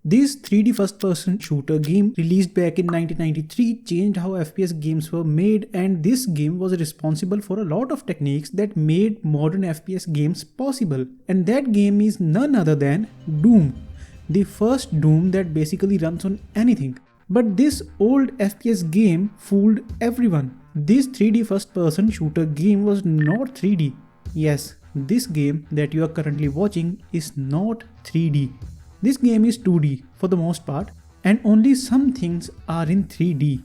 This 3D first-person shooter game released back in 1993 changed how FPS games were made, and this game was responsible for a lot of techniques that made modern FPS games possible. And that game is none other than Doom. The first Doom that basically runs on anything. But this old FPS game fooled everyone. This 3D first-person shooter game was not 3D. Yes, this game that you are currently watching is not 3D. This game is 2D for the most part, and only some things are in 3D.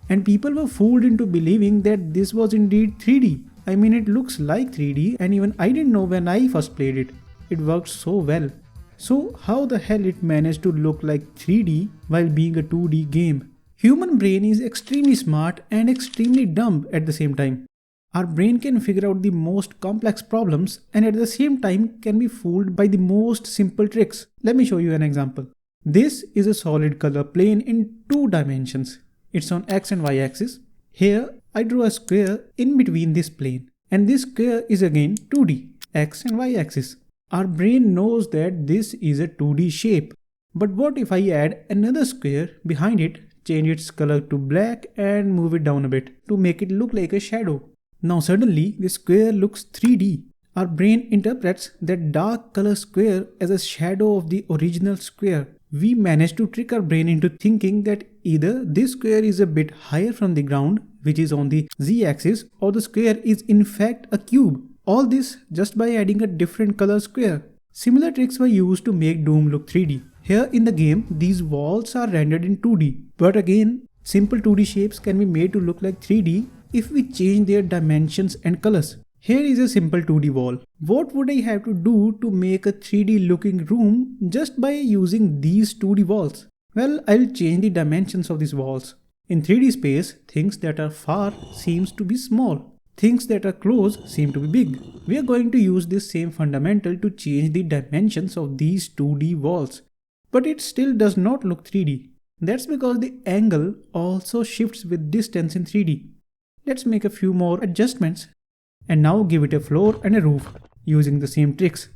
And people were fooled into believing that this was indeed 3D. I mean, it looks like 3D, and even I didn't know when I first played it. It worked so well. So how the hell it managed to look like 3D while being a 2D game? Human brain is extremely smart and extremely dumb at the same time. Our brain can figure out the most complex problems and at the same time can be fooled by the most simple tricks. Let me show you an example. This is a solid color plane in 2 dimensions. It's on X and Y axis. Here I draw a square in between this plane, and this square is again 2D, X and Y axis. Our brain knows that this is a 2D shape. But what if I add another square behind it, change its color to black and move it down a bit to make it look like a shadow? Now suddenly the square looks 3D. Our brain interprets that dark color square as a shadow of the original square. We manage to trick our brain into thinking that either this square is a bit higher from the ground, which is on the z-axis, or the square is in fact a cube. All this just by adding a different color square. Similar tricks were used to make Doom look 3D. Here in the game, these walls are rendered in 2D. But again, simple 2D shapes can be made to look like 3D if we change their dimensions and colors. Here is a simple 2D wall. What would I have to do to make a 3D looking room just by using these 2D walls? Well, I'll change the dimensions of these walls. In 3D space, things that are far seems to be small. Things that are close seem to be big. We are going to use this same fundamental to change the dimensions of these 2D walls. But it still does not look 3D. That's because the angle also shifts with distance in 3D. Let's make a few more adjustments and now give it a floor and a roof using the same tricks.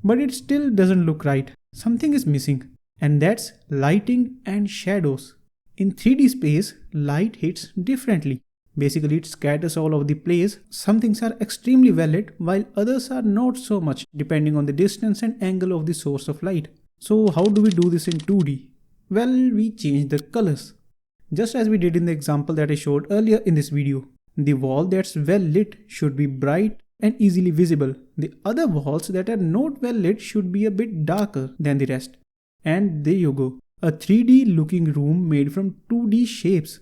But it still doesn't look right. Something is missing, and that's lighting and shadows. In 3D space, light hits differently. Basically, it scatters all over the place. Some things are extremely well lit while others are not so much, depending on the distance and angle of the source of light. So how do we do this in 2D? Well, we change the colors. Just as we did in the example that I showed earlier in this video. The wall that's well lit should be bright and easily visible. The other walls that are not well lit should be a bit darker than the rest. And there you go. A 3D looking room made from 2D shapes.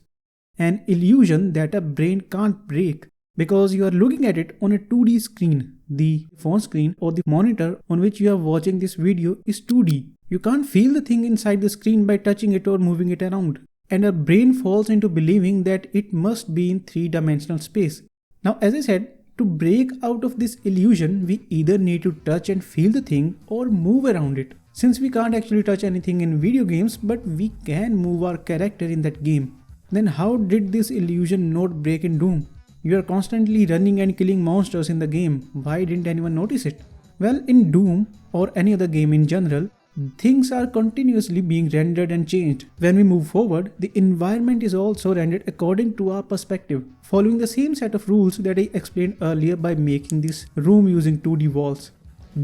An illusion that a brain can't break because you are looking at it on a 2D screen. The phone screen or the monitor on which you are watching this video is 2D. You can't feel the thing inside the screen by touching it or moving it around. And our brain falls into believing that it must be in 3-dimensional space. Now, as I said, to break out of this illusion, we either need to touch and feel the thing or move around it. Since we can't actually touch anything in video games, but we can move our character in that game. Then how did this illusion not break in Doom? You are constantly running and killing monsters in the game. Why didn't anyone notice it? Well, in Doom or any other game in general, things are continuously being rendered and changed. When we move forward, the environment is also rendered according to our perspective, following the same set of rules that I explained earlier by making this room using 2D walls.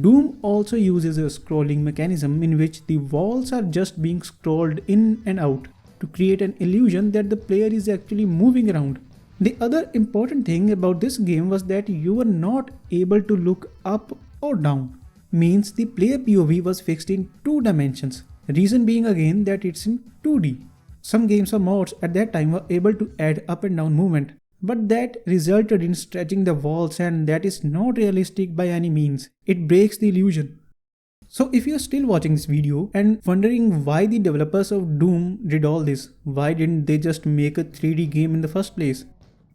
Doom also uses a scrolling mechanism in which the walls are just being scrolled in and out to create an illusion that the player is actually moving around. The other important thing about this game was that you were not able to look up or down. Means the player POV was fixed in 2 dimensions. Reason being again that it's in 2D. Some games or mods at that time were able to add up and down movement, but that resulted in stretching the walls, and that is not realistic by any means. It breaks the illusion. So if you're still watching this video and wondering why the developers of Doom did all this, why didn't they just make a 3D game in the first place?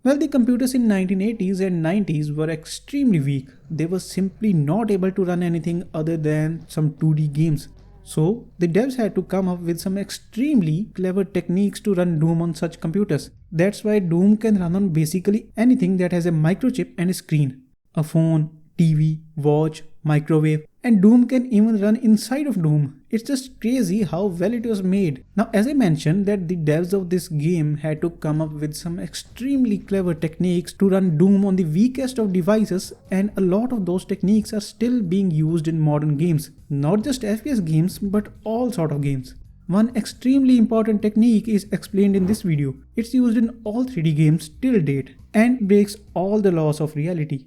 Well, the computers in 1980s and 90s were extremely weak. They were simply not able to run anything other than some 2D games. So the devs had to come up with some extremely clever techniques to run Doom on such computers. That's why Doom can run on basically anything that has a microchip and a screen. A phone, TV, watch, microwave, And Doom can even run inside of Doom. It's just crazy how well it was made. Now, as I mentioned that the devs of this game had to come up with some extremely clever techniques to run Doom on the weakest of devices, and a lot of those techniques are still being used in modern games. Not just FPS games, but all sort of games. One extremely important technique is explained in this video. It's used in all 3D games till date and breaks all the laws of reality.